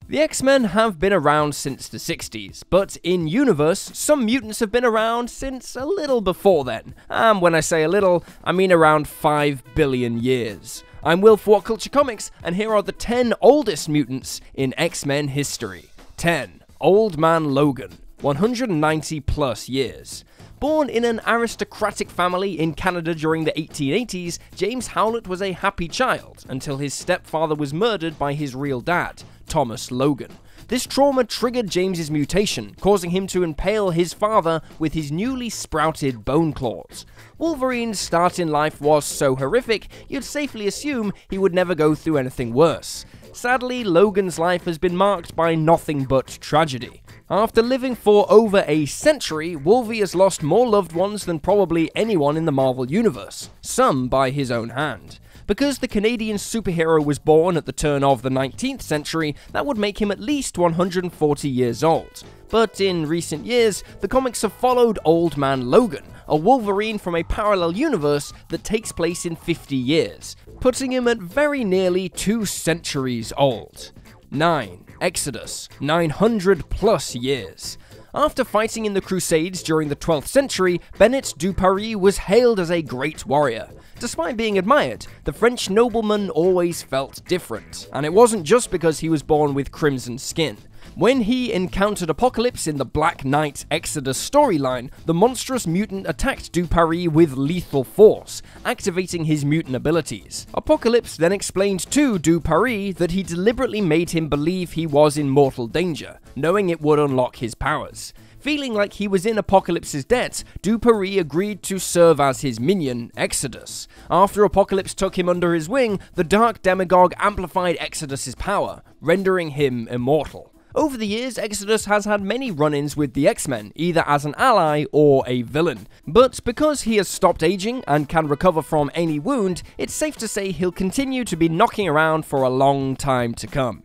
The X-Men have been around since the 60s, but in universe, some mutants have been around since a little before then. And when I say a little, I mean around 5 billion years. I'm Will for What Culture Comics, and here are the 10 oldest mutants in X-Men history. 10. Old Man Logan, 190 plus years. Born in an aristocratic family in Canada during the 1880s, James Howlett was a happy child until his stepfather was murdered by his real dad, Thomas Logan. This trauma triggered James's mutation, causing him to impale his father with his newly sprouted bone claws. Wolverine's start in life was so horrific, you'd safely assume he would never go through anything worse. Sadly, Logan's life has been marked by nothing but tragedy. After living for over a century, Wolvie has lost more loved ones than probably anyone in the Marvel Universe, some by his own hand. Because the Canadian superhero was born at the turn of the 19th century, that would make him at least 140 years old. But in recent years, the comics have followed Old Man Logan, a Wolverine from a parallel universe that takes place in 50 years, putting him at very nearly 2 centuries old. 9. Exodus, 900 plus years. After fighting in the Crusades during the 12th century, Bennett du Paris was hailed as a great warrior. Despite being admired, the French nobleman always felt different, and it wasn't just because he was born with crimson skin. When he encountered Apocalypse in the Black Knight Exodus storyline, the monstrous mutant attacked du Paris with lethal force, activating his mutant abilities. Apocalypse then explained to du Paris that he deliberately made him believe he was in mortal danger, knowing it would unlock his powers. Feeling like he was in Apocalypse's debt, du Paris agreed to serve as his minion, Exodus. After Apocalypse took him under his wing, the Dark Demagogue amplified Exodus's power, rendering him immortal. Over the years, Exodus has had many run-ins with the X-Men, either as an ally or a villain. But because he has stopped aging and can recover from any wound, it's safe to say he'll continue to be knocking around for a long time to come.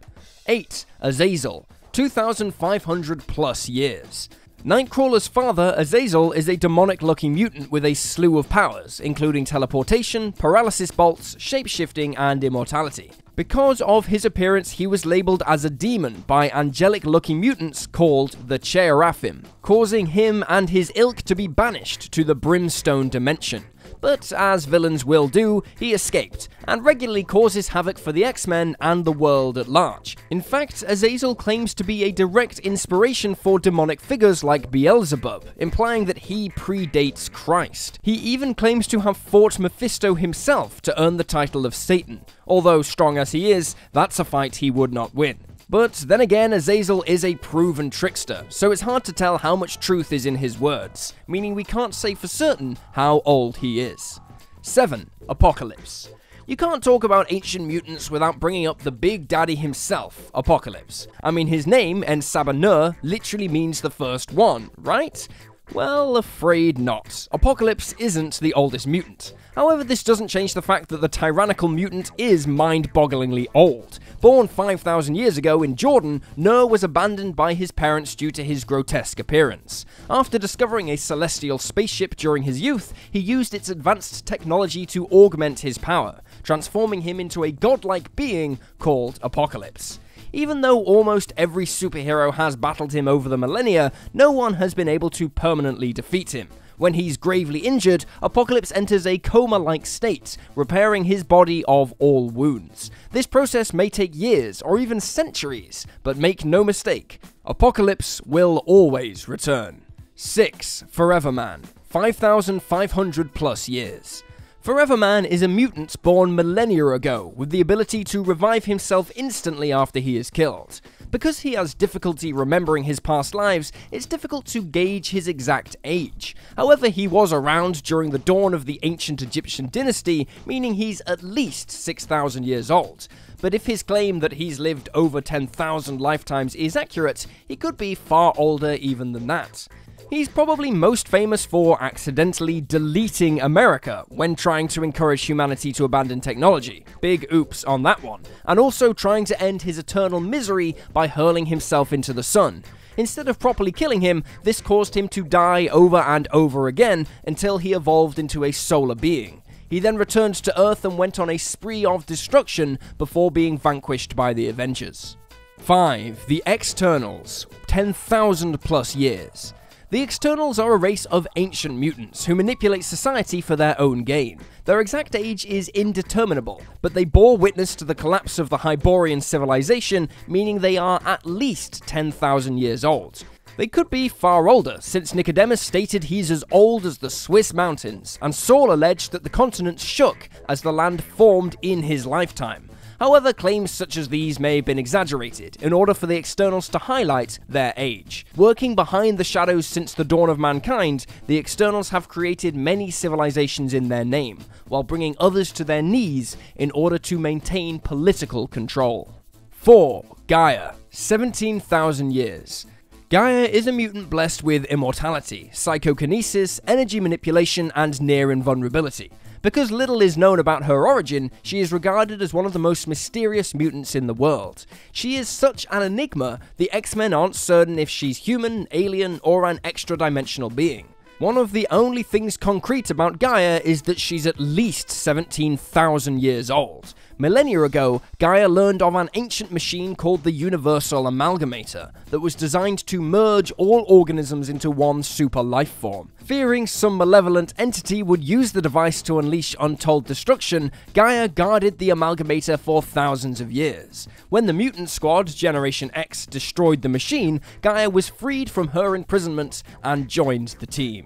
8. Azzel, 2,500 plus years. Nightcrawler's father, Azzel, is a demonic-looking mutant with a slew of powers, including teleportation, paralysis bolts, shape-shifting, and immortality. Because of his appearance, he was labeled as a demon by angelic-looking mutants called the Cherafim, causing him and his ilk to be banished to the Brimstone dimension. But as villains will do, he escaped, and regularly causes havoc for the X-Men and the world at large. In fact, Azzel claims to be a direct inspiration for demonic figures like Beelzebub, implying that he predates Christ. He even claims to have fought Mephisto himself to earn the title of Satan. Although strong as he is, that's a fight he would not win. But then again, Azzel is a proven trickster, so it's hard to tell how much truth is in his words, meaning we can't say for certain how old he is. 7. Apocalypse. You can't talk about ancient mutants without bringing up the big daddy himself, Apocalypse. I mean, his name, En-Sabah-Nur, literally means the first one, right? Well, afraid not. Apocalypse isn't the oldest mutant. However, this doesn't change the fact that the tyrannical mutant is mind-bogglingly old. Born 5,000 years ago in Jordan, Nur was abandoned by his parents due to his grotesque appearance. After discovering a celestial spaceship during his youth, he used its advanced technology to augment his power, transforming him into a godlike being called Apocalypse. Even though almost every superhero has battled him over the millennia, no one has been able to permanently defeat him. When he's gravely injured, Apocalypse enters a coma-like state, repairing his body of all wounds. This process may take years or even centuries, but make no mistake, Apocalypse will always return. 6. Forever Man, 5,500 plus years. Forever Man is a mutant born millennia ago, with the ability to revive himself instantly after he is killed. Because he has difficulty remembering his past lives, it's difficult to gauge his exact age. However, he was around during the dawn of the ancient Egyptian dynasty, meaning he's at least 6,000 years old. But if his claim that he's lived over 10,000 lifetimes is accurate, he could be far older even than that. He's probably most famous for accidentally deleting America when trying to encourage humanity to abandon technology. Big oops on that one. And also trying to end his eternal misery by hurling himself into the sun. Instead of properly killing him, this caused him to die over and over again until he evolved into a solar being. He then returned to Earth and went on a spree of destruction before being vanquished by the Avengers. 5. The Externals, 10,000 plus years. The Externals are a race of ancient mutants who manipulate society for their own gain. Their exact age is indeterminable, but they bore witness to the collapse of the Hyborian civilization, meaning they are at least 10,000 years old. They could be far older, since Nicodemus stated he's as old as the Swiss mountains, and Saul alleged that the continent shook as the land formed in his lifetime. However, claims such as these may have been exaggerated in order for the Externals to highlight their age. Working behind the shadows since the dawn of mankind, the Externals have created many civilizations in their name, while bringing others to their knees in order to maintain political control. 4. Gaia, 17,000 years. Gaia is a mutant blessed with immortality, psychokinesis, energy manipulation, and near invulnerability. Because little is known about her origin, she is regarded as one of the most mysterious mutants in the world. She is such an enigma, the X-Men aren't certain if she's human, alien, or an extra-dimensional being. One of the only things concrete about Gaia is that she's at least 17,000 years old. Millennia ago, Gaia learned of an ancient machine called the Universal Amalgamator that was designed to merge all organisms into one super life form. Fearing some malevolent entity would use the device to unleash untold destruction, Gaia guarded the Amalgamator for thousands of years. When the Mutant Squad, Generation X, destroyed the machine, Gaia was freed from her imprisonment and joined the team.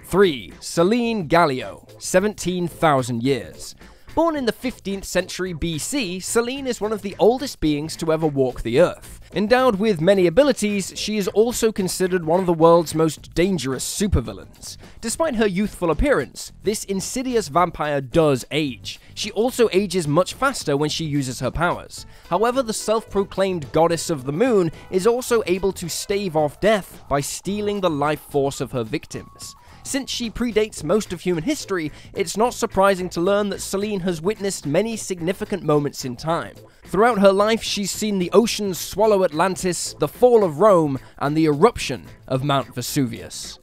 3. Celine Gallio, 17,000 years. Born in the 15th century BC, Celine is one of the oldest beings to ever walk the earth. Endowed with many abilities, she is also considered one of the world's most dangerous supervillains. Despite her youthful appearance, this insidious vampire does age. She also ages much faster when she uses her powers. However, the self-proclaimed goddess of the moon is also able to stave off death by stealing the life force of her victims. Since she predates most of human history, it's not surprising to learn that Celine has witnessed many significant moments in time. Throughout her life, she's seen the oceans swallow Atlantis, the fall of Rome, and the eruption of Mount Vesuvius.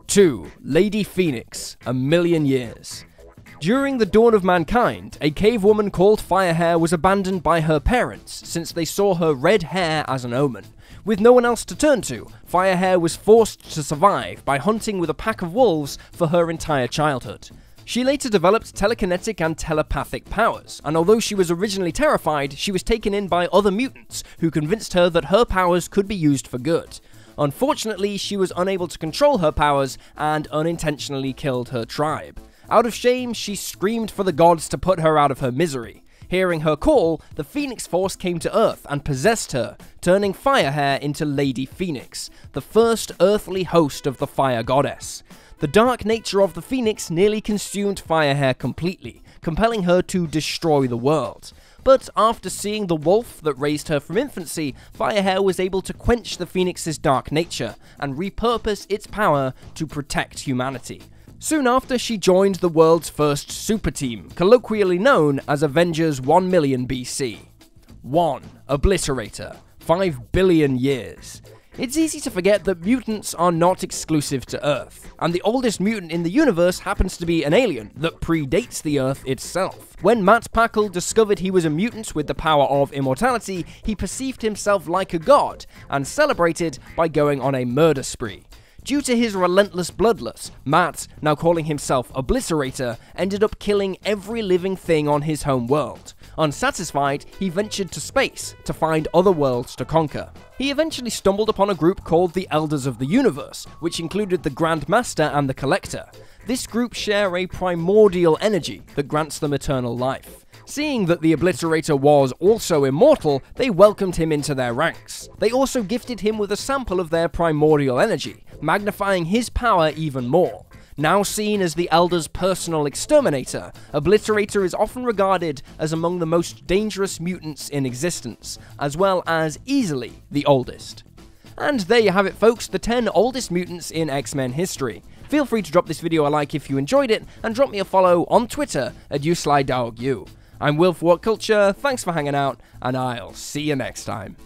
2. Lady Phoenix, a million years. During the dawn of mankind, a cave woman called Firehair was abandoned by her parents since they saw her red hair as an omen. With no one else to turn to, Firehair was forced to survive by hunting with a pack of wolves for her entire childhood. She later developed telekinetic and telepathic powers, and although she was originally terrified, she was taken in by other mutants who convinced her that her powers could be used for good. Unfortunately, she was unable to control her powers and unintentionally killed her tribe. Out of shame, she screamed for the gods to put her out of her misery. Hearing her call, the Phoenix Force came to Earth and possessed her, turning Firehair into Lady Phoenix, the first earthly host of the Fire Goddess. The dark nature of the Phoenix nearly consumed Firehair completely, compelling her to destroy the world. But after seeing the wolf that raised her from infancy, Firehair was able to quench the Phoenix's dark nature and repurpose its power to protect humanity. Soon after, she joined the world's first super team, colloquially known as Avengers 1 million BC. 1. Obliterator, 5 billion years. It's easy to forget that mutants are not exclusive to Earth, and the oldest mutant in the universe happens to be an alien that predates the Earth itself. When Matt Packle discovered he was a mutant with the power of immortality, he perceived himself like a god, and celebrated by going on a murder spree. Due to his relentless bloodlust, Matt, now calling himself Obliterator, ended up killing every living thing on his home world. Unsatisfied, he ventured to space to find other worlds to conquer. He eventually stumbled upon a group called the Elders of the Universe, which included the Grand Master and the Collector. This group share a primordial energy that grants them eternal life. Seeing that the Obliterator was also immortal, they welcomed him into their ranks. They also gifted him with a sample of their primordial energy, magnifying his power even more. Now seen as the Elders' personal exterminator, Obliterator is often regarded as among the most dangerous mutants in existence, as well as easily the oldest. And there you have it, folks, the 10 oldest mutants in X-Men history. Feel free to drop this video a like if you enjoyed it, and drop me a follow on Twitter at YouSlyDogU. I'm Will for What Culture, thanks for hanging out, and I'll see you next time.